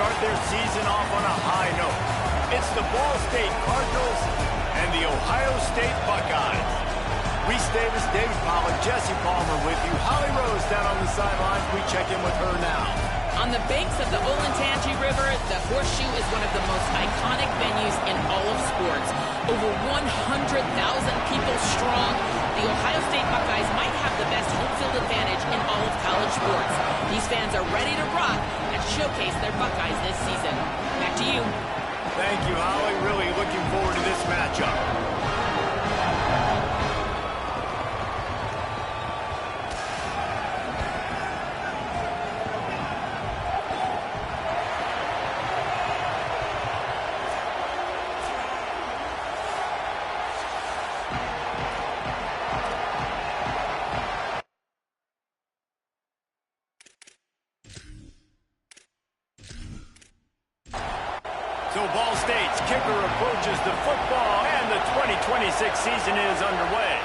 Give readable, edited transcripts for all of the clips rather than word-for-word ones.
start their season off on a high note. It's the Ball State Cardinals and the Ohio State Buckeyes. Reese Davis, David Pollack, Jesse Palmer with you. Holly Rose down on the sidelines. We check in with her now. On the banks of the Olentangy River, the Horseshoe is one of the most iconic venues in all of sports. Over 100,000 people strong, the Ohio State Buckeyes might have the best home field advantage in all of college sports. These fans are ready to rock and showcase their Buckeyes this season. Back to you. Thank you, Holly. Really looking forward to this matchup. So Ball State's kicker approaches the football, and the 2026 season is underway.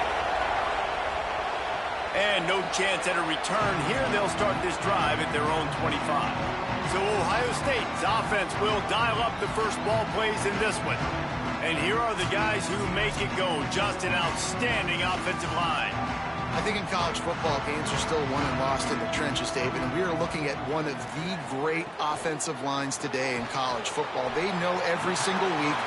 And no chance at a return here. They'll start this drive at their own 25. So Ohio State's offense will dial up the first ball plays in this one. And here are the guys who make it go. Just an outstanding offensive line. I think in college football, games are still won and lost in the trenches, David, and we are looking at one of the great offensive lines today in college football. They know every single week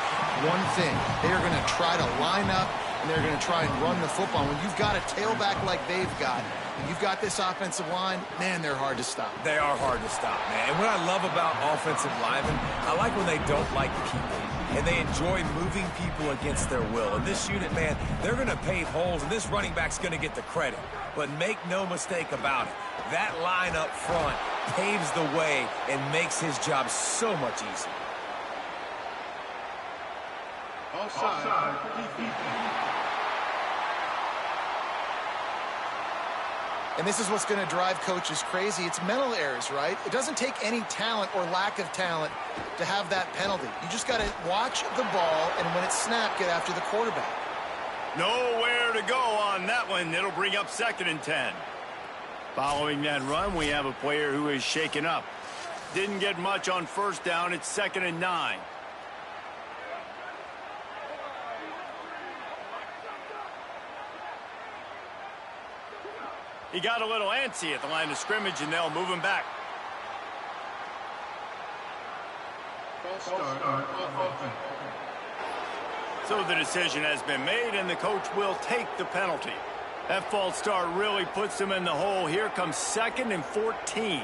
one thing. They are going to try to line up, and they're going to try and run the football. When you've got a tailback like they've got, and you've got this offensive line, man, they're hard to stop. They are hard to stop, man. And what I love about offensive linemen, I like when they don't like people. And they enjoy moving people against their will. And this unit, man, they're going to pave holes, and this running back's going to get the credit. But make no mistake about it, that line up front paves the way and makes his job so much easier. And this is what's going to drive coaches crazy. It's mental errors, right? It doesn't take any talent or lack of talent to have that penalty. You just got to watch the ball, and when it's snapped, get after the quarterback. Nowhere to go on that one. It'll bring up 2nd and 10. Following that run, we have a player who is shaken up. Didn't get much on first down. It's 2nd and 9. He got a little antsy at the line of scrimmage, and they'll move him back. So the decision has been made, and the coach will take the penalty. That false start really puts him in the hole. Here comes 2nd and 14.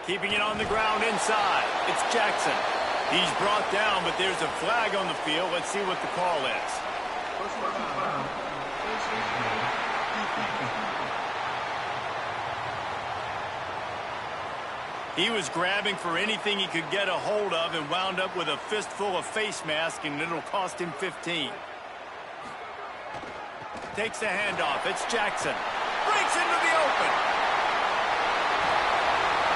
Keeping it on the ground inside. It's Jackson. He's brought down, but there's a flag on the field. Let's see what the call is. He was grabbing for anything he could get a hold of and wound up with a fistful of face mask, and it'll cost him 15. Takes the handoff. It's Jackson. Breaks into the open.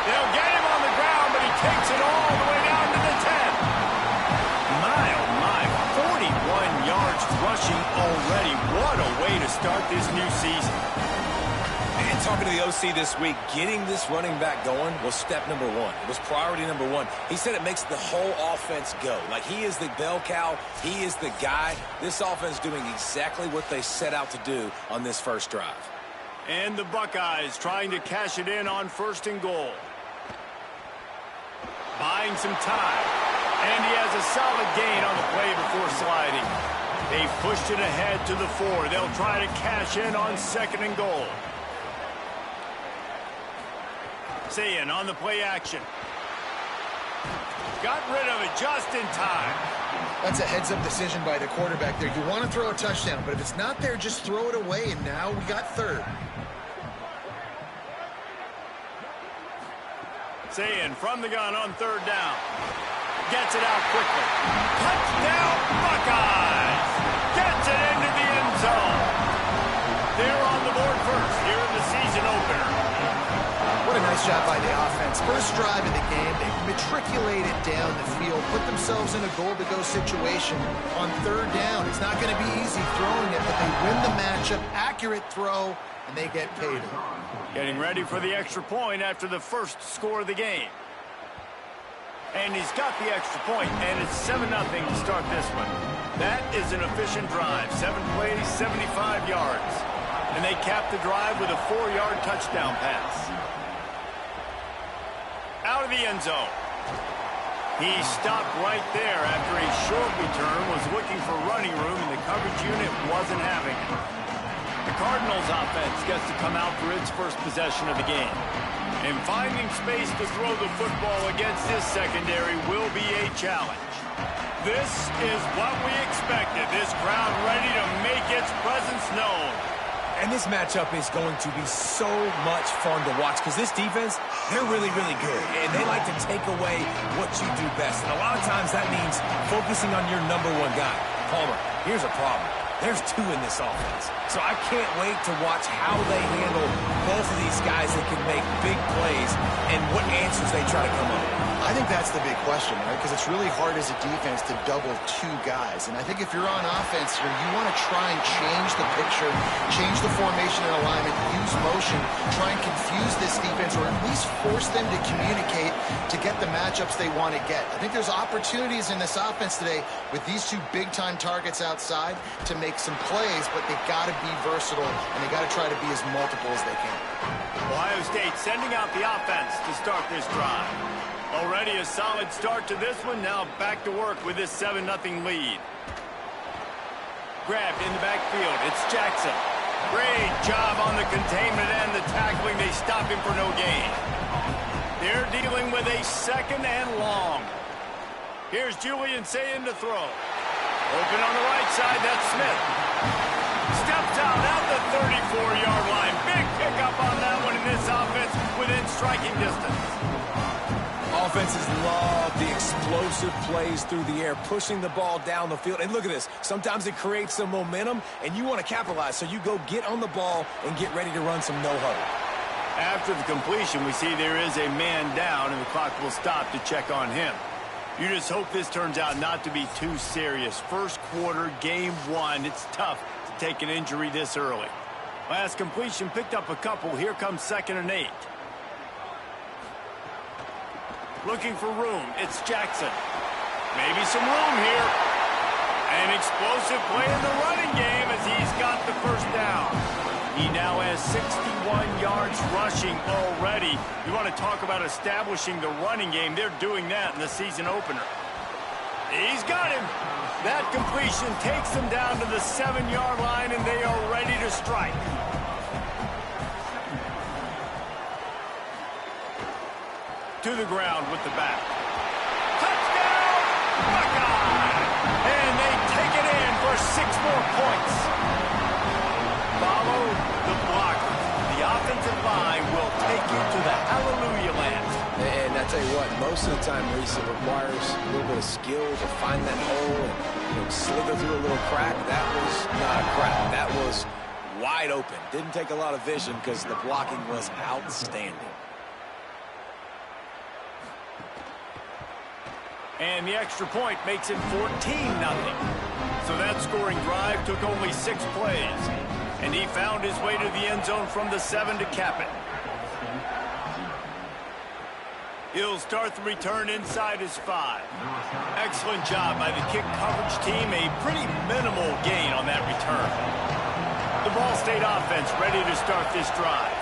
They'll get him on the ground, but he takes it all the way down to the 10. My, oh my, 41 yards rushing already. What a way to start this new season. And talking to the OC this week, getting this running back going was step number one. It was priority number one. He said it makes the whole offense go. Like, he is the bell cow. He is the guy. This offense doing exactly what they set out to do on this first drive. And the Buckeyes trying to cash it in on 1st and goal. Buying some time. And he has a solid gain on the play before sliding. They pushed it ahead to the 4. They'll try to cash in on 2nd and goal. Sayin on the play action. Got rid of it just in time. That's a heads-up decision by the quarterback there. You want to throw a touchdown, but if it's not there, just throw it away, and now we got 3rd. Sayin from the gun on 3rd down. Gets it out quickly. Touchdown, Buckeyes! Gets it into the end zone. They're on the board first here in the season opener. What a nice job by the offense. First drive of the game, they matriculated down the field, put themselves in a goal-to-go situation on 3rd down. It's not going to be easy throwing it, but they win the matchup. Accurate throw, and they get paid. Getting ready for the extra point after the first score of the game. And he's got the extra point, and it's 7-0 to start this one. That is an efficient drive. 7 plays, 75 yards. And they cap the drive with a 4-yard touchdown pass. Out of the end zone. He stopped right there after a short return, was looking for running room, and the coverage unit wasn't having it. The Cardinals offense gets to come out for its first possession of the game. And finding space to throw the football against this secondary will be a challenge. This is what we expected. This crowd ready to make its presence known. And this matchup is going to be so much fun to watch because this defense, they're really, really good. And they like to take away what you do best. And a lot of times that means focusing on your number one guy. Palmer, here's a problem. There's 2 in this offense. So I can't wait to watch how they handle both of these guys that can make big plays and what answers they try to come up with. I think that's the big question, right? Because it's really hard as a defense to double 2 guys. And I think if you're on offense here, you want to try and change the picture, change the formation and alignment, use motion, try and confuse this defense, or at least force them to communicate to get the matchups they want to get. I think there's opportunities in this offense today with these 2 big-time targets outside to make some plays, but they got to be versatile, and they got to try to be as multiple as they can. Ohio State sending out the offense to start this drive. Already a solid start to this one. Now back to work with this 7-0 lead. Grabbed in the backfield. It's Jackson. Great job on the containment and the tackling. They stop him for no gain. They're dealing with a 2nd and long. Here's Julian saying to throw. Open on the right side. That's Smith. Steps out at the 34-yard line. Big pickup on that one in this offense within striking distance. Offenses love the explosive plays through the air, pushing the ball down the field. And look at this. Sometimes it creates some momentum, and you want to capitalize. So you go get on the ball and get ready to run some no-huddle. After the completion, we see there is a man down, and the clock will stop to check on him. You just hope this turns out not to be too serious. First quarter, game 1. It's tough to take an injury this early. Last completion picked up a couple. Here comes 2nd and 8. Looking for room. It's Jackson. Maybe some room here. An explosive play in the running game as he's got the first down. He now has 61 yards rushing already. You want to talk about establishing the running game. They're doing that in the season opener. He's got him. That completion takes them down to the 7-yard line, and they are ready to strike. To the ground with the back. Touchdown! Buckeye! And they take it in for 6 more points. Follow the blocker. The offensive line will take you to the hallelujah land. And I tell you what, most of the time, Reese, it requires a little bit of skill to find that hole and slither through a little crack. That was not a crack. That was wide open. Didn't take a lot of vision because the blocking was outstanding. And the extra point makes it 14-0. So that scoring drive took only 6 plays. And he found his way to the end zone from the 7 to cap it. He'll start the return inside his 5. Excellent job by the kick coverage team. A pretty minimal gain on that return. The Ball State offense ready to start this drive.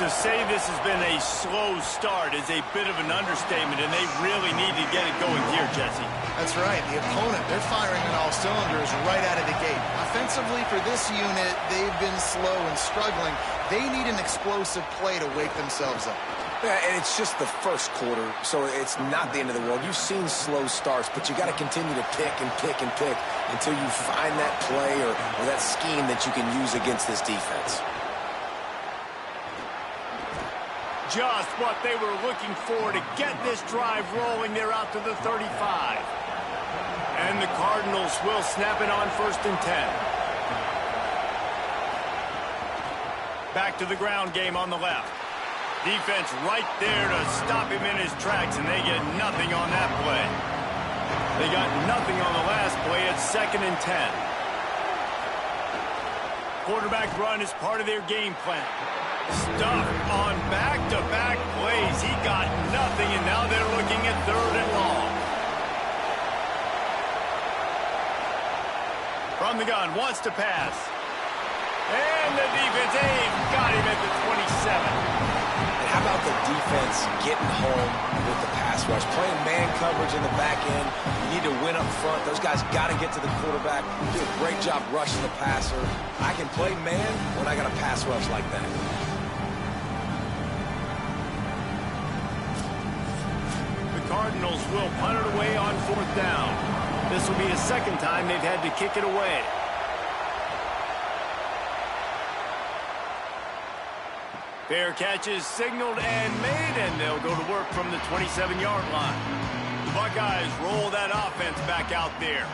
To say this has been a slow start is a bit of an understatement, and they really need to get it going here, Jesse. That's right. The opponent, they're firing on all cylinders right out of the gate. Offensively, for this unit, they've been slow and struggling. They need an explosive play to wake themselves up. Yeah, and it's just the first quarter, so it's not the end of the world. You've seen slow starts, but you got to continue to pick and pick and pick until you find that play or that scheme that you can use against this defense. Just what they were looking for to get this drive rolling. They're out to the 35. And the Cardinals will snap it on 1st and 10. Back to the ground game on the left. Defense right there to stop him in his tracks, and they get nothing on that play. They got nothing on the last play. It's 2nd and 10. Quarterback run is part of their game plan. Stuffed on back-to-back plays. He got nothing, and now they're looking at 3rd and long. From the gun, wants to pass. And the defense got him at the 27. And how about the defense getting home with the pass rush? Playing man coverage in the back end. You need to win up front. Those guys got to get to the quarterback. Do a great job rushing the passer. I can play man when I got a pass rush like that. The Cardinals will punt it away on 4th down. This will be the second time they've had to kick it away. Fair catch is signaled and made, and they'll go to work from the 27-yard line. The Buckeyes roll that offense back out there.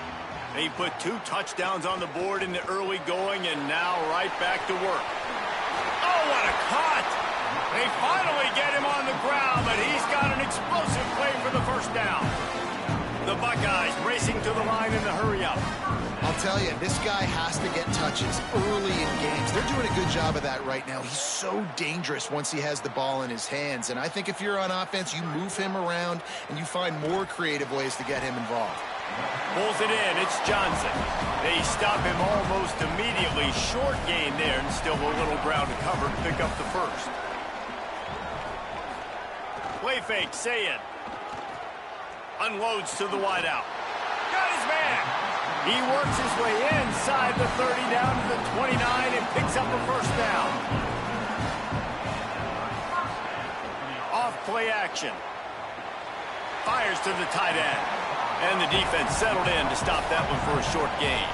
They put 2 touchdowns on the board in the early going, and now right back to work. Oh, what a cut! They finally get him on the ground, but he's got an explosive play for the first down. The Buckeyes racing to the line in the hurry-up. I'll tell you, this guy has to get touches early in games. They're doing a good job of that right now. He's so dangerous once he has the ball in his hands. And I think if you're on offense, you move him around and you find more creative ways to get him involved. Pulls it in. It's Johnson. They stop him almost immediately. Short gain there, and still a little ground to cover to pick up the first. Play fake, say it. Unloads to the wideout. Got his man. He works his way inside the 30 down to the 29 and picks up a first down. Off play action. Fires to the tight end. And the defense settled in to stop that one for a short gain.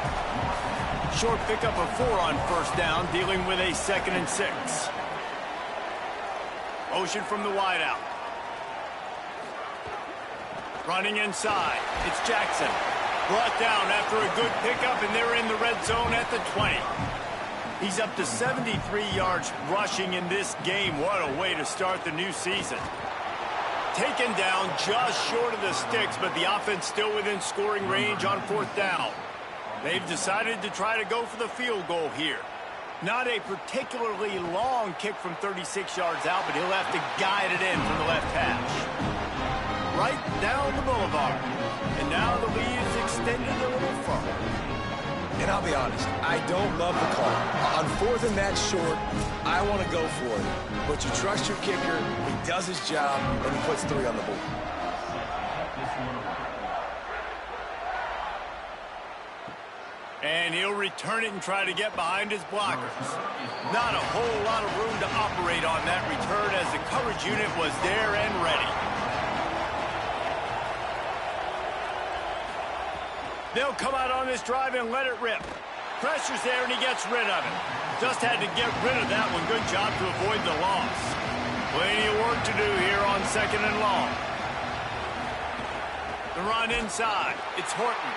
Short pickup of 4 on first down, dealing with a 2nd and 6. Motion from the wideout. Running inside. It's Jackson. Brought down after a good pickup, and they're in the red zone at the 20. He's up to 73 yards rushing in this game. What a way to start the new season. Taken down just short of the sticks, but the offense still within scoring range on 4th down. They've decided to try to go for the field goal here. Not a particularly long kick from 36 yards out, but he'll have to guide it in from the left hash. Right down the boulevard. And now the lead is extended a little further. And I'll be honest, I don't love the call. On 4th and that short, I want to go for it. But you trust your kicker, he does his job, and he puts 3 on the board. And he'll return it and try to get behind his blockers. Not a whole lot of room to operate on that return as the coverage unit was there and ready. They'll come out on this drive and let it rip. Pressure's there, and he gets rid of it. Just had to get rid of that one. Good job to avoid the loss. Plenty of work to do here on 2nd and long. The run inside. It's Horton.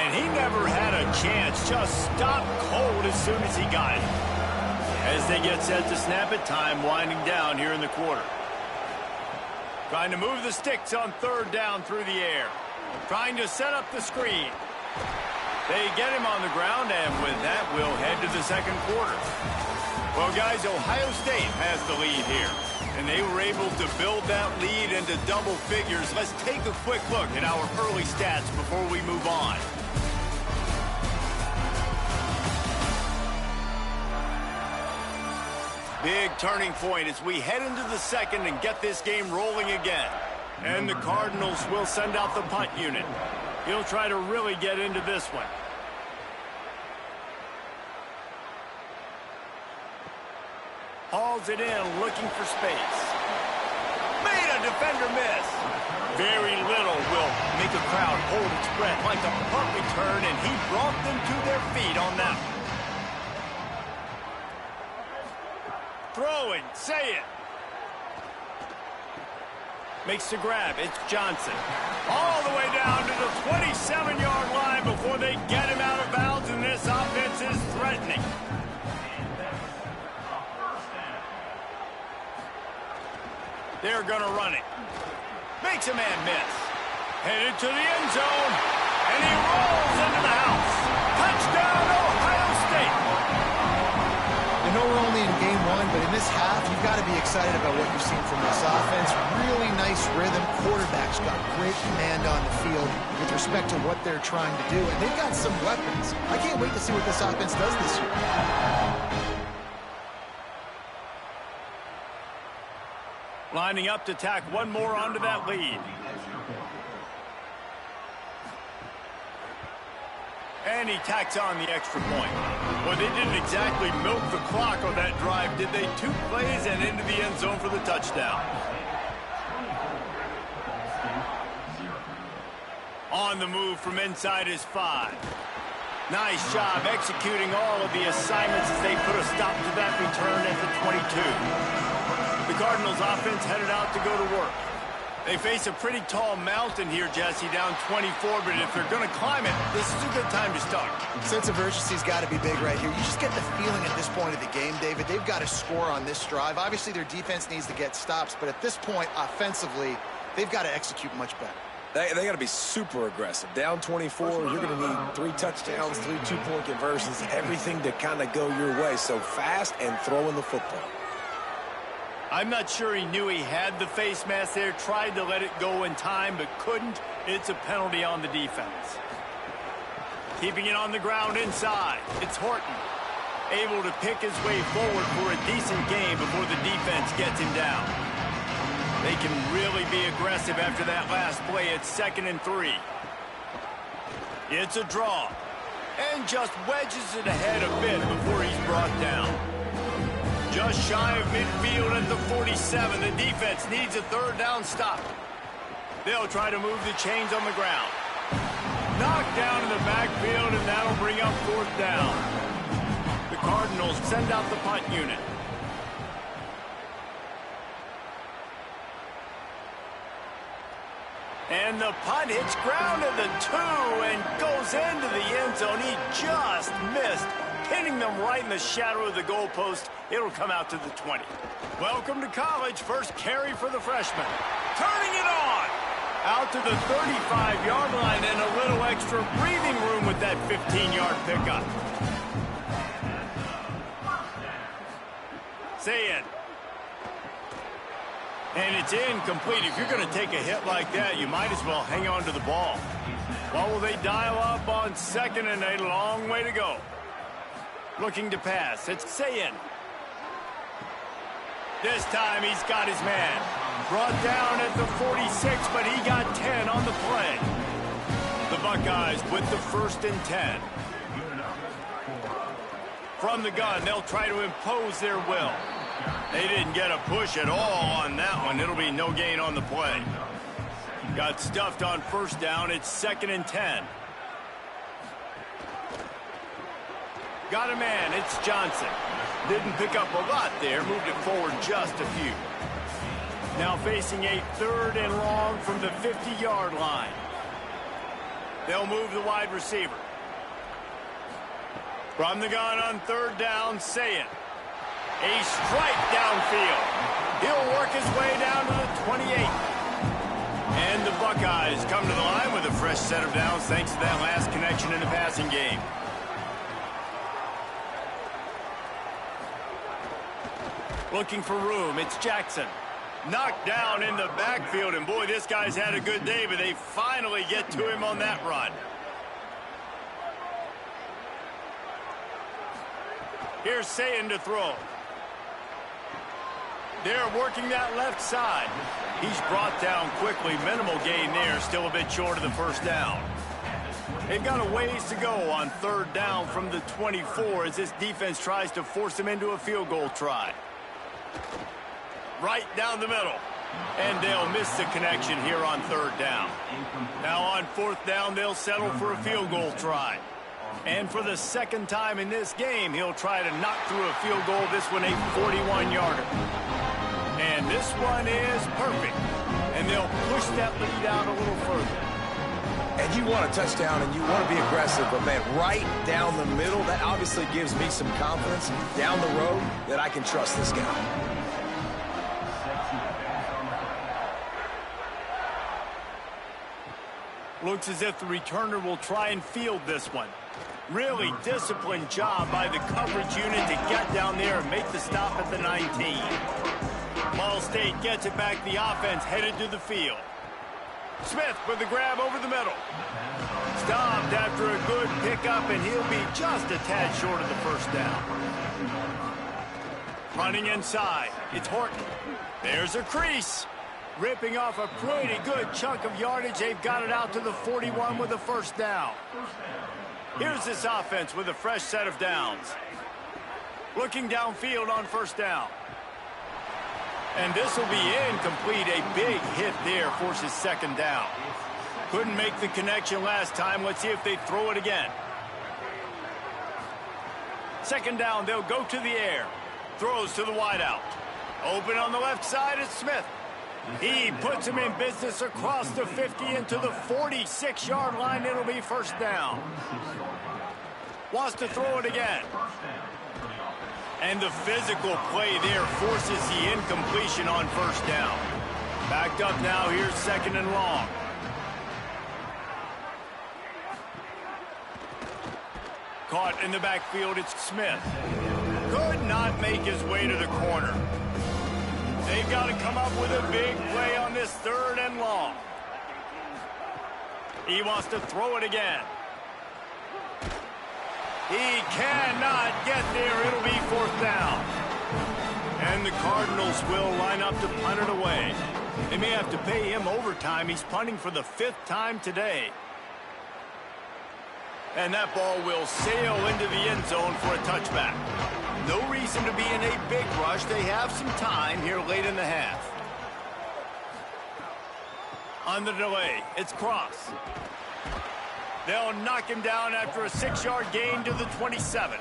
And he never had a chance. Just stopped cold as soon as he got it. As they get set to snap it, time winding down here in the quarter. Trying to move the sticks on 3rd down through the air. Trying to set up the screen. They get him on the ground, and with that, we'll head to the 2nd quarter. Well, guys, Ohio State has the lead here, and they were able to build that lead into double figures. Let's take a quick look at our early stats before we move on. Big turning point as we head into the 2nd and get this game rolling again. And the Cardinals will send out the punt unit. He'll try to really get into this one. Hauls it in, looking for space. Made a defender miss. Very little will make a crowd hold its breath like a punt return, and he brought them to their feet on that one. Throwing, say it. Makes the grab. It's Johnson. All the way down to the 27-yard line before they get him out of bounds, and this offense is threatening. They're going to run it. Makes a man miss. Headed to the end zone, and he rolls into the house. Touchdown, Ohio State. You know we're only in game 1, but in this half, you've got to be excited about what you've seen from this offense. Really nice rhythm. Quarterback's got great command on the field with respect to what they're trying to do, and they've got some weapons. I can't wait to see what this offense does this year. Lining up to tack one more onto that lead. And he tacks on the extra point. Well, they didn't exactly milk the clock on that drive, did they? 2 plays and into the end zone for the touchdown. On the move from inside his 5. Nice job executing all of the assignments as they put a stop to that return at the 22. The Cardinals offense headed out to go to work. They face a pretty tall mountain here, Jesse, down 24, but if they're going to climb it, this is a good time to start. Sense of urgency's got to be big right here. You just get the feeling at this point of the game, David, they've got to score on this drive. Obviously, their defense needs to get stops, but at this point, offensively, they've got to execute much better. They got to be super aggressive. Down 24, you're going to need 3 touchdowns, 3 two-point conversions, everything to kind of go your way. So fast and throwing the football. I'm not sure he knew he had the face mask there, tried to let it go in time, but couldn't. It's a penalty on the defense. Keeping it on the ground inside. It's Horton. Able to pick his way forward for a decent game before the defense gets him down. They can really be aggressive after that last play. It's 2nd and 3. It's a draw. And just wedges it ahead a bit before he's brought down. Just shy of midfield at the 47. The defense needs a 3rd down stop. They'll try to move the chains on the ground. Knocked down in the backfield, and that'll bring up 4th down. The Cardinals send out the punt unit. And the punt hits ground at the 2 and goes into the end zone. He just missed, hitting them right in the shadow of the goalpost. It'll come out to the 20. Welcome to college. First carry for the freshman. Turning it on. Out to the 35-yard line and a little extra breathing room with that 15-yard pickup. Say it. And it's incomplete. If you're going to take a hit like that, you might as well hang on to the ball. What will they dial up on 2nd and 8? A long way to go. Looking to pass. It's Sayin. This time he's got his man. Brought down at the 46, but he got 10 on the play. The Buckeyes with the 1st and 10. From the gun, they'll try to impose their will. They didn't get a push at all on that one. It'll be no gain on the play. Got stuffed on 1st down. It's 2nd and 10. Got a man. It's Johnson. Didn't pick up a lot there. Moved it forward just a few. Now facing a 3rd and long from the 50-yard line. They'll move the wide receiver. From the gun on 3rd down, Sayin. A strike downfield. He'll work his way down to the 28. And the Buckeyes come to the line with a fresh set of downs thanks to that last connection in the passing game. Looking for room. It's Jackson. Knocked down in the backfield. And boy, this guy's had a good day, but they finally get to him on that run. Here's Sayin to throw. They're working that left side. He's brought down quickly. Minimal gain there. Still a bit short of the 1st down. They've got a ways to go on 3rd down from the 24 as this defense tries to force them into a field goal try. Right down the middle. And they'll miss the connection here on 3rd down. Now on 4th down, they'll settle for a field goal try. And for the 2nd time in this game, he'll try to knock through a field goal. This one a 41-yarder. And this one is perfect. And they'll push that lead out a little further. And you want a touchdown and you want to be aggressive, but man, right down the middle, that obviously gives me some confidence down the road that I can trust this guy. Looks as if the returner will try and field this one. Really disciplined job by the coverage unit to get down there and make the stop at the 19. Ball State gets it back. The offense headed to the field. Smith with the grab over the middle. Stopped after a good pickup, and he'll be just a tad short of the first down. Running inside, it's Horton. There's a crease. Ripping off a pretty good chunk of yardage. They've got it out to the 41 with a first down. Here's this offense with a fresh set of downs. Looking downfield on first down. And this will be incomplete. A big hit there forces second down. Couldn't make the connection last time. Let's see if they throw it again. Second down, they'll go to the air. Throws to the wideout. Open on the left side, it's Smith. He puts him in business across the 50 into the 46-yard line. It'll be first down. Wants to throw it again. And the physical play there forces the incompletion on first down. Backed up now, here's second and long. Caught in the backfield, it's Smith. Could not make his way to the corner. They've got to come up with a big play on this third and long. He wants to throw it again. He cannot get there. It'll be fourth down. And the Cardinals will line up to punt it away. They may have to pay him overtime. He's punting for the 5th time today. And that ball will sail into the end zone for a touchback. No reason to be in a big rush. They have some time here late in the half. On the delay, it's Cross. They'll knock him down after a 6-yard gain to the 27.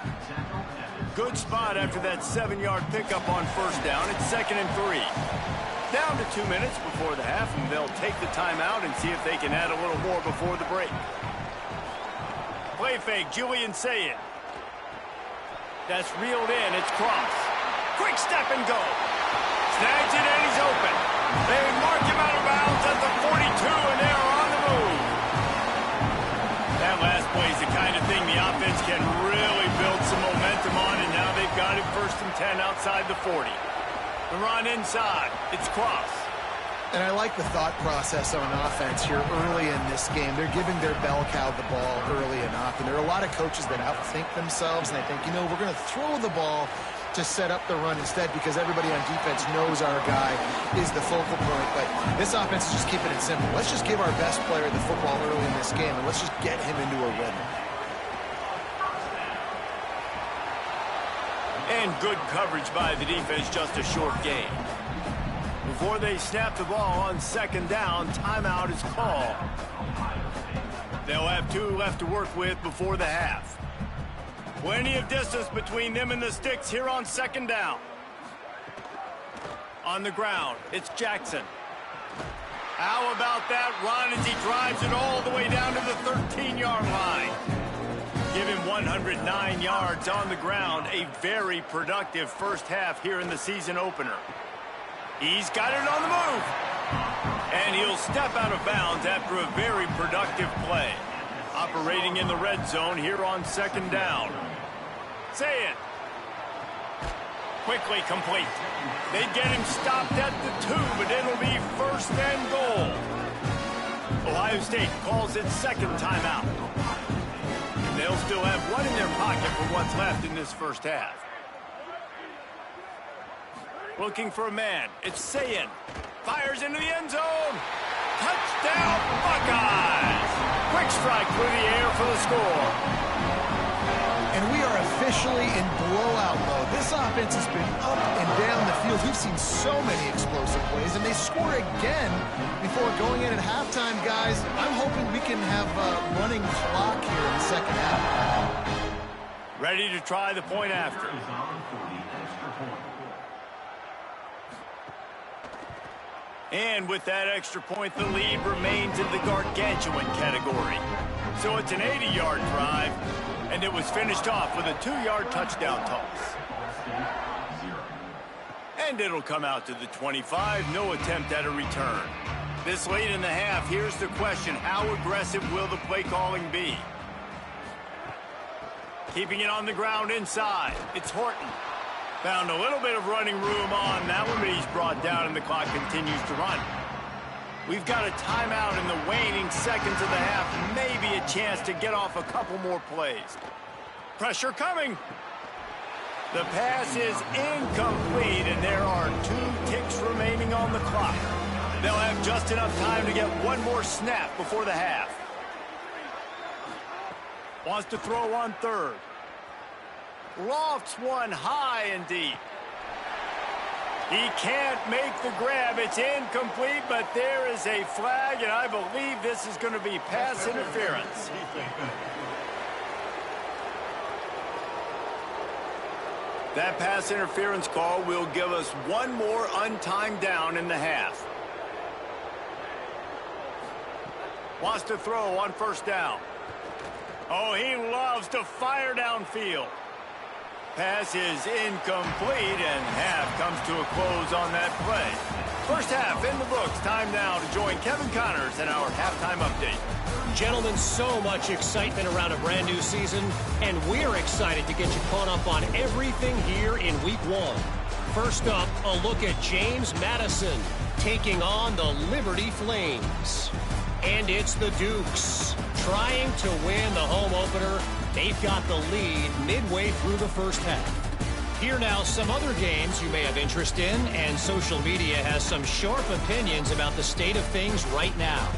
Good spot after that 7-yard pickup on first down. It's second and 3. Down to 2 minutes before the half, and they'll take the timeout and see if they can add a little more before the break. Play fake, Julian Sayed. That's reeled in, it's Cross. Quick step and go. Snags it and he's open. They mark him out of bounds at the 42, and they are on the move. That last play is the kind of thing the offense can really build some momentum on, and now they've got it first and 10 outside the 40. The run inside, it's Cross. And I like the thought process on offense here early in this game. They're giving their bell cow the ball early enough. And there are a lot of coaches that outthink themselves, and they think, you know, we're going to throw the ball to set up the run instead because everybody on defense knows our guy is the focal point. But this offense is just keeping it simple. Let's just give our best player the football early in this game, and let's just get him into a rhythm. And good coverage by the defense, just a short gain. Before they snap the ball on second down, timeout is called. They'll have 2 left to work with before the half. Plenty of distance between them and the sticks here on second down. On the ground, it's Jackson. How about that run as he drives it all the way down to the 13-yard line? Give him 109 yards on the ground. A very productive first half here in the season opener. He's got it on the move. And he'll step out of bounds after a very productive play. Operating in the red zone here on second down. Say it. Quickly complete. They get him stopped at the 2, but it'll be first and goal. Ohio State calls its second timeout. And they'll still have one in their pocket for what's left in this first half. Looking for a man. It's Sayin. Fires into the end zone. Touchdown, Buckeyes. Quick strike through the air for the score. And we are officially in blowout mode. This offense has been up and down the field. We've seen so many explosive plays, and they score again before going in at halftime, guys. I'm hoping we can have a running clock here in the second half. Ready to try the point after. And with that extra point, the lead remains in the gargantuan category. So it's an 80-yard drive, and it was finished off with a 2-yard touchdown toss. And it'll come out to the 25, no attempt at a return. This late in the half, here's the question: how aggressive will the play calling be? Keeping it on the ground inside. It's Horton. Found a little bit of running room on that one, but he's brought down and the clock continues to run. We've got a timeout in the waning seconds of the half. Maybe a chance to get off a couple more plays. Pressure coming. The pass is incomplete, and there are 2 ticks remaining on the clock. They'll have just enough time to get one more snap before the half. Wants to throw on third. Lofts one high and deep. He can't make the grab. It's incomplete, but there is a flag, and I believe this is going to be pass interference. That pass interference call will give us one more untimed down in the half. Wants to throw on first down. Oh, he loves to fire downfield. Pass is incomplete, and half comes to a close on that play. First half in the books. Time now to join Kevin Connors in our halftime update. Gentlemen, so much excitement around a brand new season, and we're excited to get you caught up on everything here in Week 1. First up, a look at James Madison taking on the Liberty Flames. And it's the Dukes trying to win the home opener. They've got the lead midway through the first half. Here now, some other games you may have interest in, and social media has some sharp opinions about the state of things right now.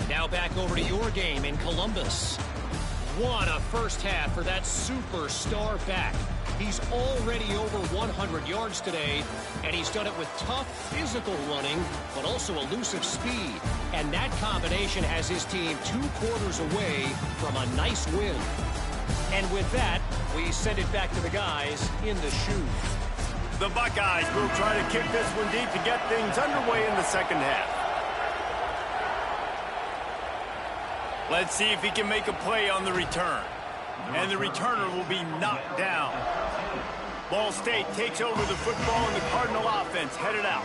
Now back over to your game in Columbus. What a first half for that superstar back. He's already over 100 yards today, and he's done it with tough physical running, but also elusive speed. And that combination has his team 2 quarters away from a nice win. And with that, we send it back to the guys in the shoe. The Buckeyes will try to kick this one deep to get things underway in the second half. Let's see if he can make a play on the return. And the returner will be knocked down. Ball State takes over the football, and the Cardinal offense headed out.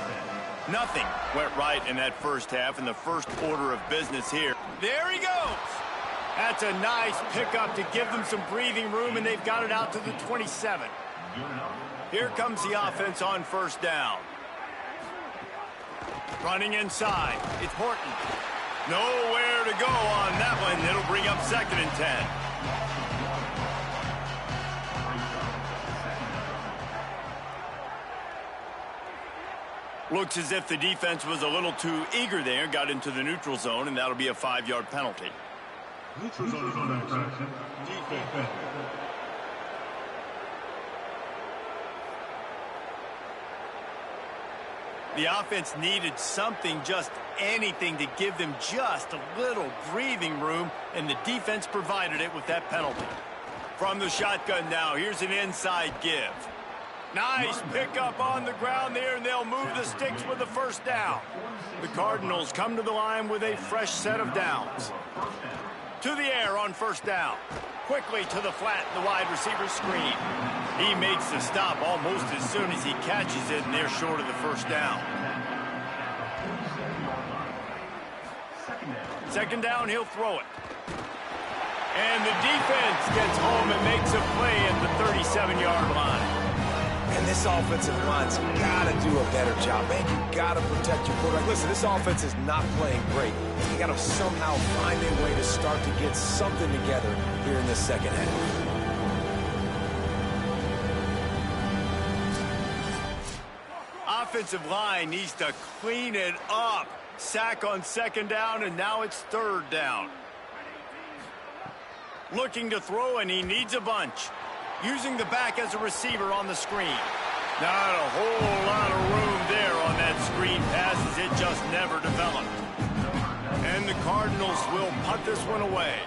Nothing went right in that first half in the first order of business here. There he goes. That's a nice pickup to give them some breathing room, and they've got it out to the 27. Here comes the offense on first down. Running inside. It's Horton. Nowhere to go on that one. It'll bring up 2nd and 10. Looks as if the defense was a little too eager there, got into the neutral zone, and that'll be a 5-yard penalty. Neutral zone infraction. Defense. The offense needed something, just anything, to give them just a little breathing room, and the defense provided it with that penalty. From the shotgun now, here's an inside give. Nice pickup on the ground there, and they'll move the sticks with the first down. The Cardinals come to the line with a fresh set of downs. To the air on first down. Quickly to the flat, the wide receiver screen. He makes the stop almost as soon as he catches it, and they're short of the first down. Second down, he'll throw it. And the defense gets home and makes a play at the 37-yard line. And this offensive line's got to do a better job, man. You got to protect your quarterback. Listen, this offense is not playing great. You got to somehow find a way to start to get something together here in this second half. Offensive line needs to clean it up. Sack on second down, and now it's third down. Looking to throw, and he needs a bunch. Using the back as a receiver on the screen. Not a whole lot of room there on that screen pass, as it just never developed. And the Cardinals will punt this one away.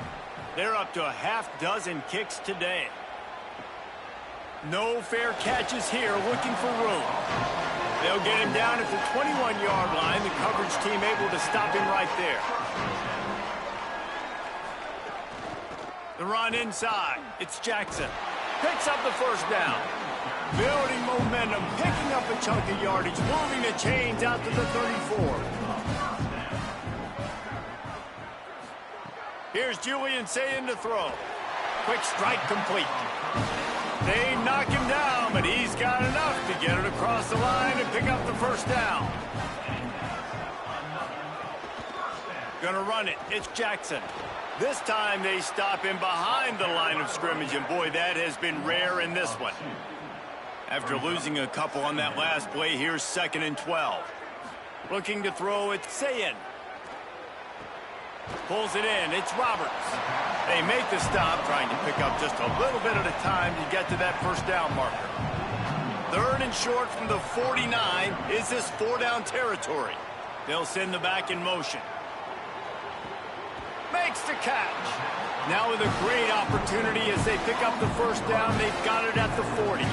They're up to a half-dozen kicks today. No fair catches here, looking for room. They'll get him down at the 21-yard line. The coverage team able to stop him right there. The run inside. It's Jackson. Picks up the first down. Building momentum, picking up a chunk of yardage, moving the chains out to the 34. Here's Julian saying to throw. Quick strike complete. They knock him down, but he's got enough to get it across the line and pick up the first down. Gonna run it. It's Jackson. This time they stop him behind the line of scrimmage, and boy, that has been rare in this one. After losing a couple on that last play, here's 2nd and 12. Looking to throw, it's Sayin. Pulls it in. It's Roberts. They make the stop, trying to pick up just a little bit at a time to get to that first down marker. 3rd and short from the 49. Is this 4-down territory? They'll send the back in motion. Makes the catch. Now with a great opportunity as they pick up the first down. They've got it at the 40.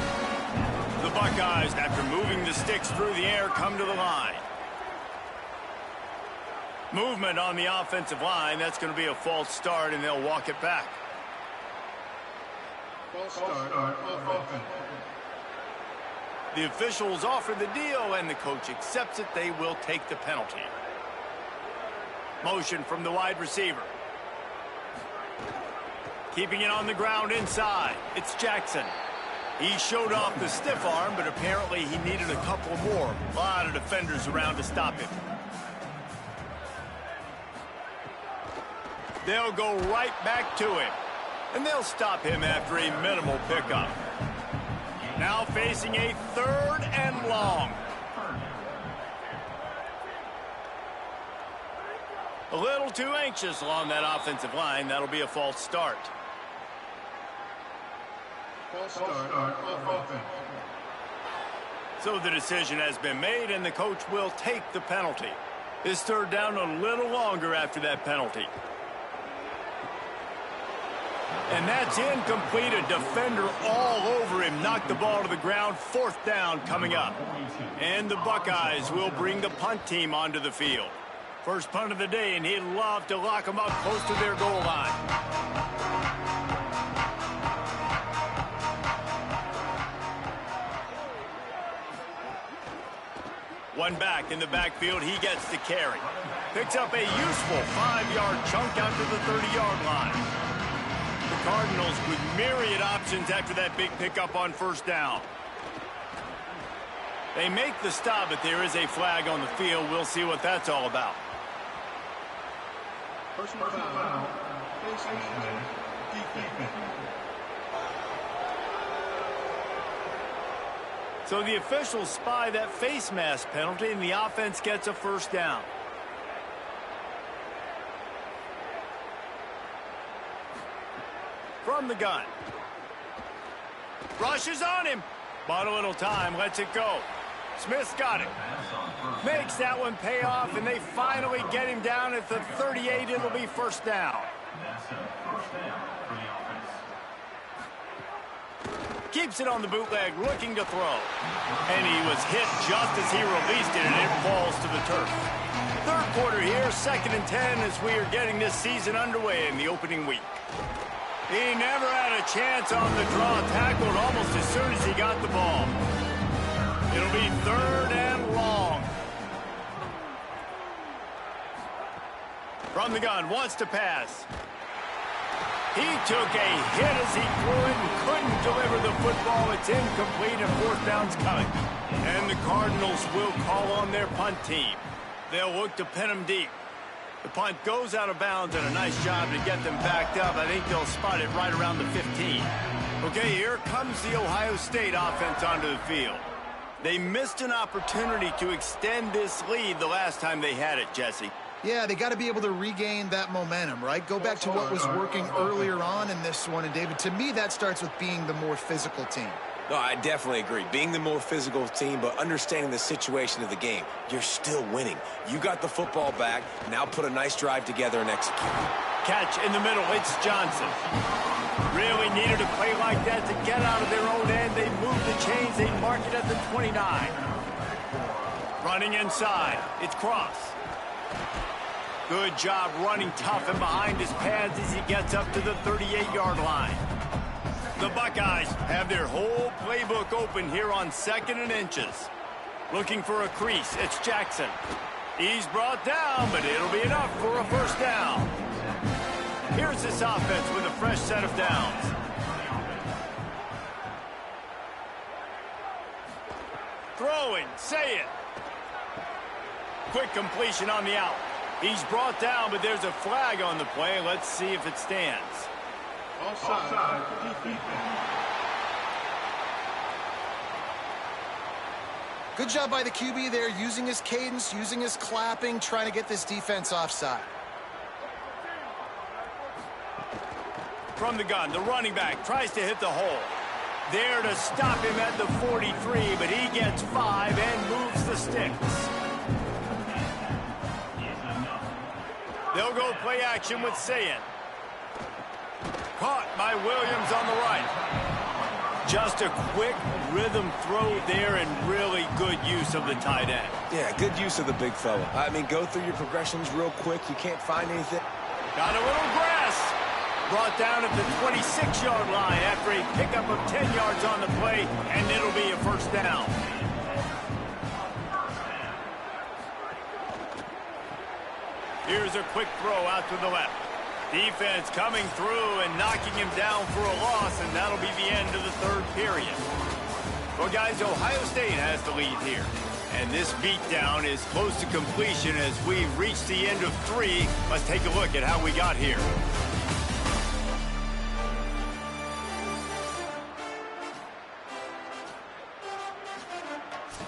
The Buckeyes, after moving the sticks through the air, come to the line. Movement on the offensive line. That's going to be a false start, and they'll walk it back. False start. The officials offer the deal, and the coach accepts it. They will take the penalty. Motion from the wide receiver. Keeping it on the ground inside. It's Jackson. He showed off the stiff arm, but apparently he needed a couple more. A lot of defenders around to stop him. They'll go right back to him. And they'll stop him after a minimal pickup. Now facing a 3rd and long. A little too anxious along that offensive line. That'll be a false start. False start. So the decision has been made, and the coach will take the penalty. His 3rd down a little longer after that penalty. And that's incomplete. A defender all over him. Knocked the ball to the ground. 4th down coming up. And the Buckeyes will bring the punt team onto the field. First punt of the day, and he'd love to lock them up close to their goal line. One back in the backfield. He gets the carry. Picks up a useful 5-yard chunk out to the 30-yard line. The Cardinals with myriad options after that big pickup on first down. They make the stop, but there is a flag on the field. We'll see what that's all about. Personal foul. So the officials spy that face mask penalty, and the offense gets a first down. From the gun. Rushes on him. Bought a little time, lets it go. Smith's got it. Makes that one pay off, and they finally get him down at the 38. It'll be first down. Keeps it on the bootleg, looking to throw. And he was hit just as he released it, and it falls to the turf. 3rd quarter here, 2nd and 10, as we are getting this season underway in the opening week. He never had a chance on the draw. Tackled almost as soon as he got the ball. It'll be 3rd and long. From the gun, wants to pass. He took a hit as he threw it and couldn't deliver the football. It's incomplete, and 4th down's coming. And the Cardinals will call on their punt team. They'll look to pin him deep. The punt goes out of bounds, and a nice job to get them backed up. I think they'll spot it right around the 15. Okay, here comes the Ohio State offense onto the field. They missed an opportunity to extend this lead the last time they had it, Jesse. Yeah, they got to be able to regain that momentum, right? Go back to what was working earlier on in this one. And, David, to me, that starts with being the more physical team. No, I definitely agree. Being the more physical team, but understanding the situation of the game. You're still winning. You got the football back. Now put a nice drive together and execute. Catch in the middle. It's Johnson. Really needed a play like that to get out of their own end. They moved the chains. They mark it at the 29. Running inside. It's Cross. Good job running tough and behind his pads as he gets up to the 38-yard line. The Buckeyes have their whole playbook open here on 2nd and inches. Looking for a crease. It's Jackson. He's brought down, but it'll be enough for a first down. Here's this offense with a fresh set of downs. Throwing, say it. Quick completion on the out. He's brought down, but there's a flag on the play. Let's see if it stands. Offside. Good job by the QB there, using his cadence, using his clapping, trying to get this defense offside. From the gun, the running back tries to hit the hole. There to stop him at the 43, but he gets 5 and moves the sticks. They'll go play action with Sayin. Caught by Williams on the right. Just a quick rhythm throw there and really good use of the tight end. Yeah, good use of the big fella. I mean, go through your progressions real quick. You can't find anything. Got a little grass. Brought down at the 26-yard line after a pickup of 10 yards on the play, and it'll be a first down. Here's a quick throw out to the left. Defense coming through and knocking him down for a loss, and that'll be the end of the third period. Well, guys, Ohio State has the lead here. And this beatdown is close to completion as we reach the end of 3. Let's take a look at how we got here.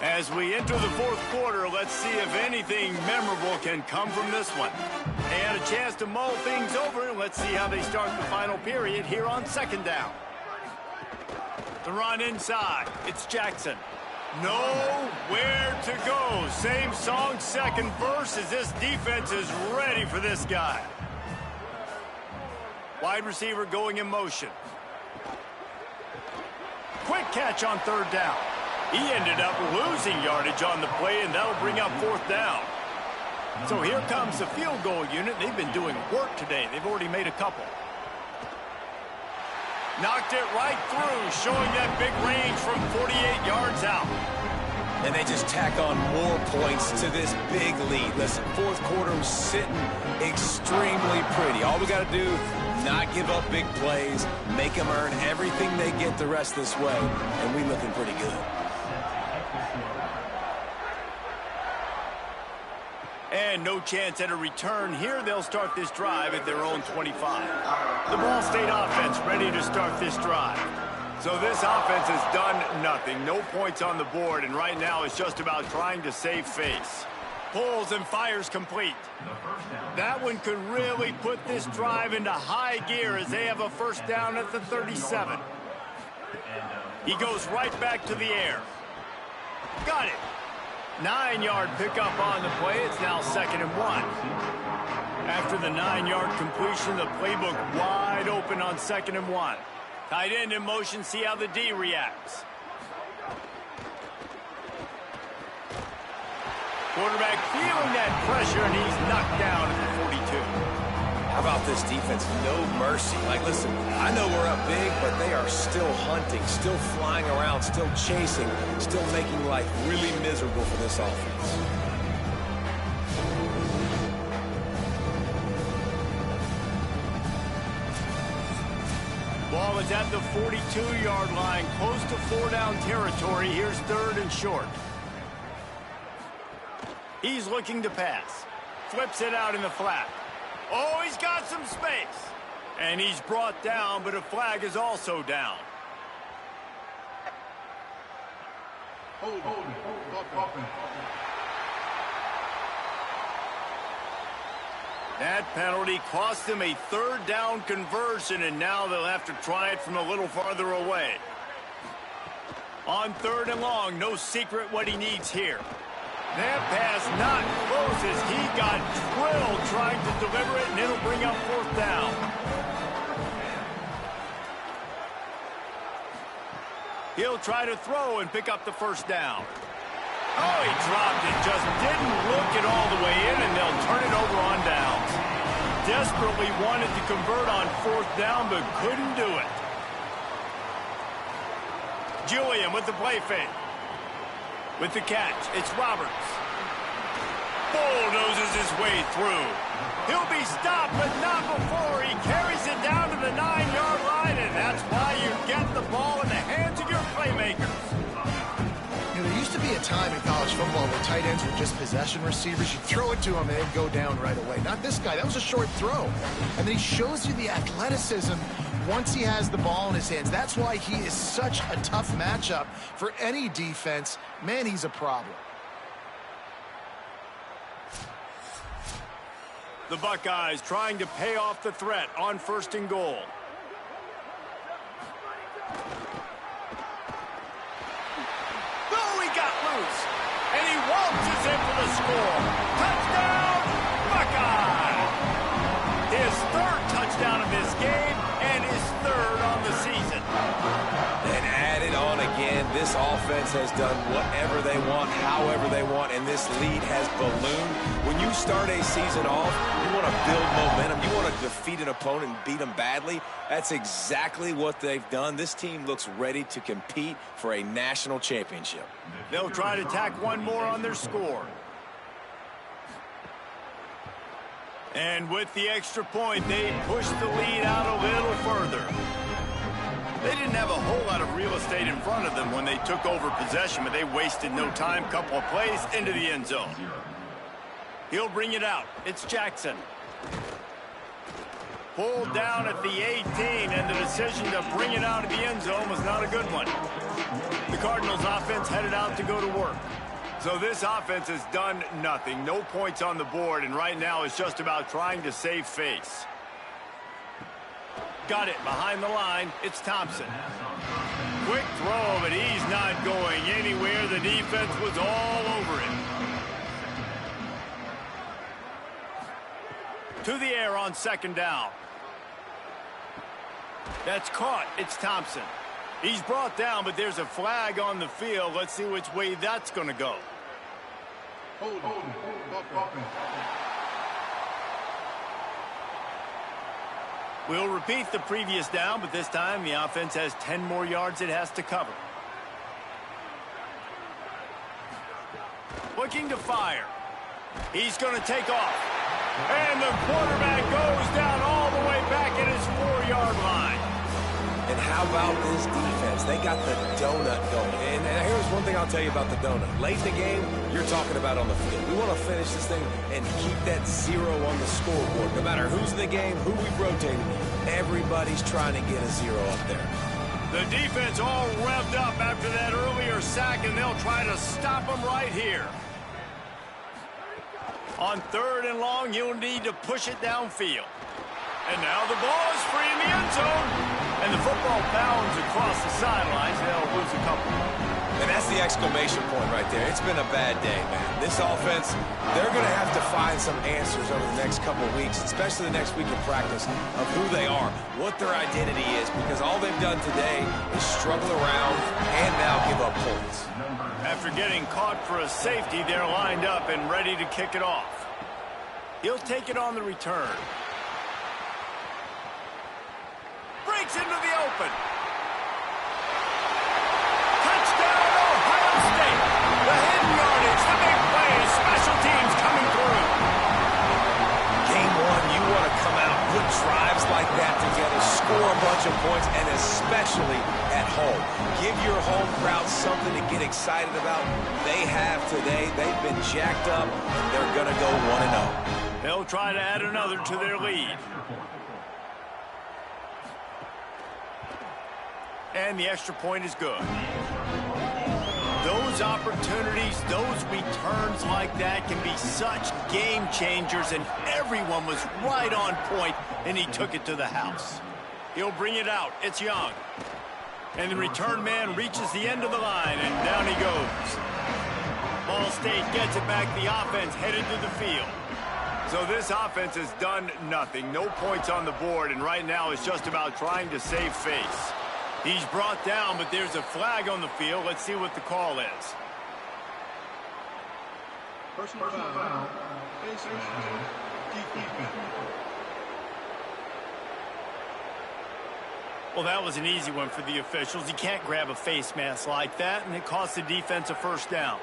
As we enter the fourth quarter, let's see if anything memorable can come from this one. They had a chance to mull things over, and let's see how they start the final period here on second down. The run inside. It's Jackson. Nowhere to go. Same song, second verse, as this defense is ready for this guy. Wide receiver going in motion. Quick catch on third down. He ended up losing yardage on the play, and that'll bring up fourth down. So here comes the field goal unit. They've been doing work today. They've already made a couple. Knocked it right through, showing that big range from 48 yards out. And they just tack on more points to this big lead. Listen, fourth quarter sitting extremely pretty. All we got to do, not give up big plays, make them earn everything they get the rest this way, and we looking pretty good. And no chance at a return here. They'll start this drive at their own 25. The Ball State offense ready to start this drive. So this offense has done nothing. No points on the board, and right now it's just about trying to save face. Pulls and fires complete. That one could really put this drive into high gear as they have a first down at the 37. He goes right back to the air. Got it. 9-yard pickup on the play. It's now 2nd and 1. After the 9-yard completion, the playbook wide open on 2nd and 1. Tight end in motion, see how the D reacts. Quarterback feeling that pressure, and he's knocked down at the 42. How about this defense? No mercy. Like, listen, I know we're up big, but they are still hunting, still flying around, still chasing, still making life really miserable for this offense. Ball is at the 42-yard line, close to 4-down territory. Here's 3rd and short. He's looking to pass. Flips it out in the flat. Oh, he's got some space. And he's brought down, but a flag is also down. Hold. That penalty cost them a 3rd down conversion, and now they'll have to try it from a little farther away. On 3rd and long, no secret what he needs here. That pass not close as he got drilled trying to deliver it, and it'll bring up 4th down. He'll try to throw and pick up the first down. Oh, he dropped it. Just didn't look it all the way in, and they'll turn it over on downs. Desperately wanted to convert on 4th down, but couldn't do it. Julian with the play fake. With the catch, it's Roberts. Bulldozes his way through. He'll be stopped, but not before he carries it down to the 9-yard line, and that's why you get the ball in the hands of your playmakers. You know, there used to be a time in college football where tight ends were just possession receivers. You throw it to him and they'd go down right away. Not this guy. That was a short throw. And then he shows you the athleticism once he has the ball in his hands. That's why he is such a tough matchup for any defense. Man, he's a problem. The Buckeyes trying to pay off the threat on 1st and goal. Oh, he got loose. And he waltzes in for the score. Touchdown, Buckeye! His 3rd touchdown of this game and his 3rd on the season. And added on again, this offense has done whatever they want, however they want, and this lead has ballooned. When you start a season off, you want to build momentum. You want to defeat an opponent and beat them badly. That's exactly what they've done. This team looks ready to compete for a national championship. They'll try to tack one more on their score. And with the extra point, they push the lead out a little further. They didn't have a whole lot of real estate in front of them when they took over possession, but they wasted no time. Couple of plays into the end zone. He'll bring it out. It's Jackson. Pulled down at the 18, and the decision to bring it out of the end zone was not a good one. The Cardinals offense headed out to go to work. So this offense has done nothing. No points on the board, and right now it's just about trying to save face. Got it behind the line. It's Thompson. Quick throw, but he's not going anywhere. The defense was all over him. To the air on 2nd down. That's caught. It's Thompson. He's brought down, but there's a flag on the field. Let's see which way that's going to go. Hold. We'll repeat the previous down, but this time the offense has 10 more yards it has to cover. Looking to fire. He's going to take off. And the quarterback goes down all the way back at his 4-yard line. And how about this defense? They got the donut going. And here's one thing I'll tell you about the donut. Late in the game, you're talking about on the field. We want to finish this thing and keep that 0 on the scoreboard. No matter who's in the game, who we've rotated, everybody's trying to get a 0 up there. The defense all revved up after that earlier sack, and they'll try to stop them right here. On 3rd and long, you'll need to push it downfield. And now the ball is free in the end zone. And the football bounds across the sidelines. They'll lose a couple. And that's the exclamation point right there. It's been a bad day, man. This offense, they're going to have to find some answers over the next couple of weeks, especially the next week of practice, of who they are, what their identity is, because all they've done today is struggle around and now give up points. After getting caught for a safety, they're lined up and ready to kick it off. He'll take it on the return. Breaks into the open. Touchdown, Ohio State. The hidden yardage, the big play. Special teams coming through. Game 1, you want to come out, put drives like that together, score a bunch of points, and especially at home. Give your home crowd something to get excited about. They have today. They've been jacked up, and they're going to go 1-0. They'll try to add another to their lead. And the extra point is good. Those opportunities, those returns like that can be such game changers, and everyone was right on point, and he took it to the house. He'll bring it out. It's Young. And the return man reaches the end of the line, and down he goes. Ball State gets it back. The offense headed to the field. So this offense has done nothing. No points on the board, and right now it's just about trying to save face. He's brought down, but there's a flag on the field. Let's see what the call is. Personal foul. Defense. Well, that was an easy one for the officials. You can't grab a face mask like that, and it cost the defense a 1st down.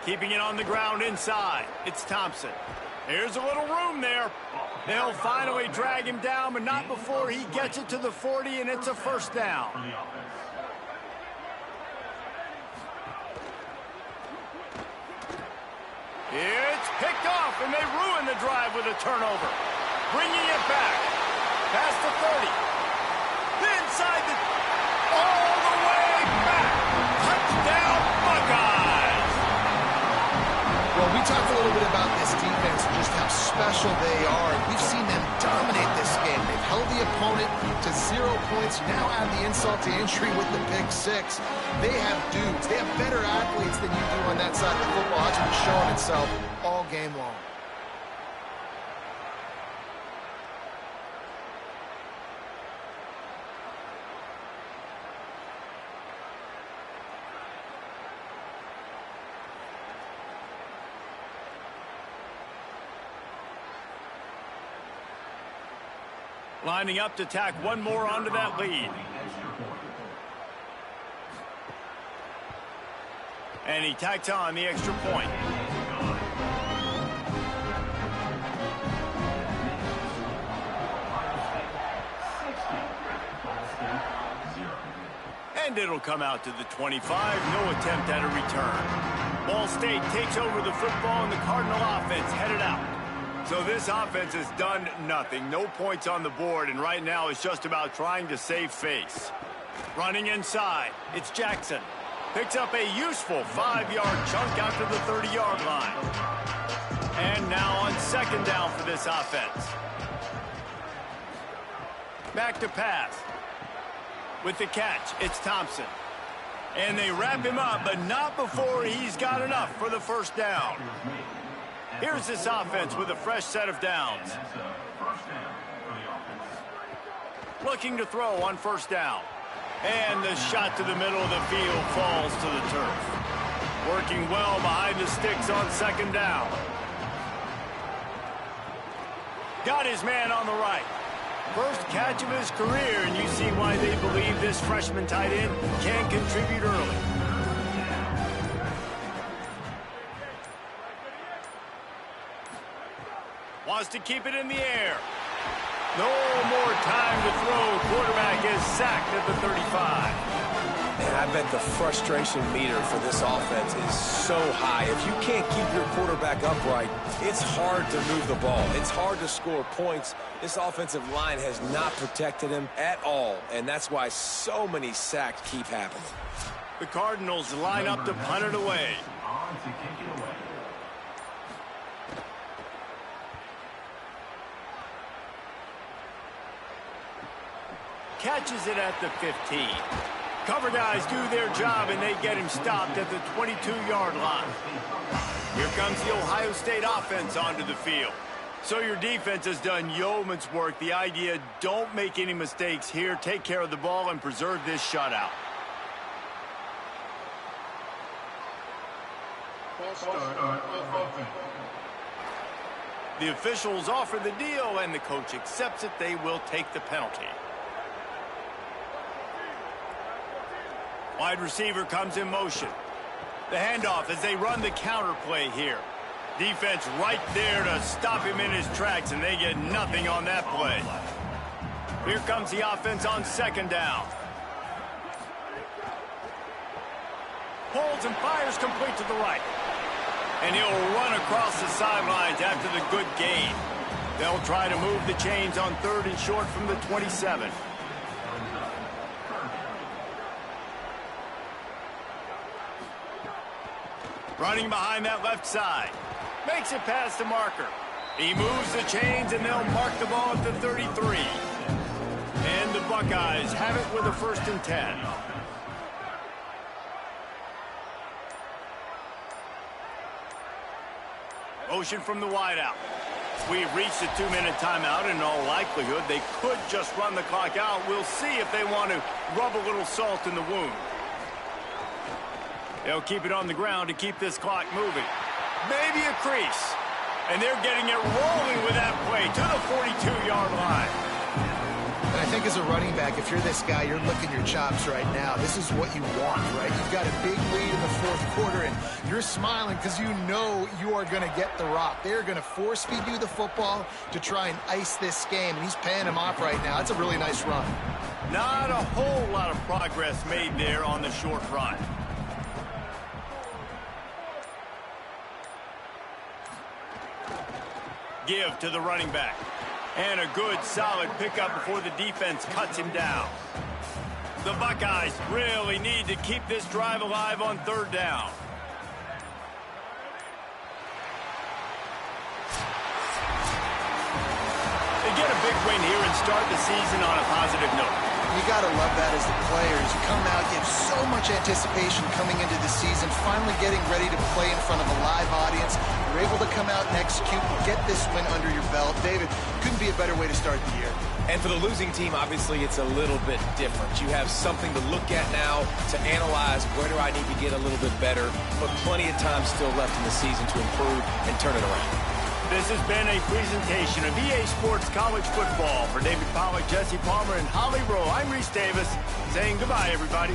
Keeping it on the ground inside. It's Thompson. Here's a little room there. They'll finally drag him down, but not before he gets it to the 40, and it's a first down. It's picked off, and they ruin the drive with a turnover. Bringing it back. Past the 30. Inside the... all the way back. Touchdown, Buckeyes. Well, we talked a little bit about this defense and just how special they are. We've seen them dominate this game. They've held the opponent to 0 points. Now add the insult to injury with the pick 6. They have dudes. They have better athletes than you do on that side of the football. That's been showing itself all game long. Lining up to tack one more onto that lead. And he tacks on the extra point. And it'll come out to the 25. No attempt at a return. Ball State takes over the football, and the Cardinal offense headed out. So this offense has done nothing. No points on the board, and right now it's just about trying to save face. Running inside, it's Jackson. Picks up a useful 5-yard chunk out to the 30-yard line. And now on second down for this offense. Back to pass. With the catch, it's Thompson. And they wrap him up, but not before he's got enough for the first down. Here's this offense with a fresh set of downs. Looking to throw on first down. And the shot to the middle of the field falls to the turf. Working well behind the sticks on second down. Got his man on the right. First catch of his career, and you see why they believe this freshman tight end can contribute early. Wants to keep it in the air. No more time to throw. Quarterback is sacked at the 35. And I bet the frustration meter for this offense is so high. If you can't keep your quarterback upright, it's hard to move the ball. It's hard to score points. This offensive line has not protected him at all, and that's why so many sacks keep happening. The Cardinals line up to punt it away. Catches it at the 15. Cover guys do their job, and they get him stopped at the 22-yard line. Here comes the Ohio State offense onto the field. So your defense has done yeoman's work. The idea, don't make any mistakes here. Take care of the ball and preserve this shutout. The officials offer the deal, and the coach accepts it. They will take the penalty. Wide receiver comes in motion. The handoff as they run the counter play here. Defense right there to stop him in his tracks, and they get nothing on that play. Here comes the offense on second down. Pulls and fires complete to the right. And he'll run across the sidelines after the good gain. They'll try to move the chains on third and short from the 27. Running behind that left side. Makes it past the marker. He moves the chains, and they'll mark the ball at the 33. And the Buckeyes have it with a 1st and 10. Motion from the wideout. We've reached a 2-minute timeout. In all likelihood, they could just run the clock out. We'll see if they want to rub a little salt in the wound. They'll keep it on the ground to keep this clock moving. Maybe a crease. And they're getting it rolling with that play to the 42-yard line. And I think as a running back, if you're this guy, you're licking your chops right now. This is what you want, right? You've got a big lead in the fourth quarter, and you're smiling because you know you are going to get the rock. They're going to force feed you the football to try and ice this game, and he's paying him off right now. That's a really nice run. Not a whole lot of progress made there on the short run. Give to the running back. And a good, solid pickup before the defense cuts him down. The Buckeyes really need to keep this drive alive on third down. They get a big win here and start the season on a positive note. You got to love that as the players. You come out, you have so much anticipation coming into the season, finally getting ready to play in front of a live audience. You're able to come out and execute, get this win under your belt. David, couldn't be a better way to start the year. And for the losing team, obviously, it's a little bit different. You have something to look at now to analyze where do I need to get a little bit better, but plenty of time still left in the season to improve and turn it around. This has been a presentation of EA Sports College Football. For David Pollack, Jesse Palmer, and Holly Rowe, I'm Reese Davis saying goodbye, everybody.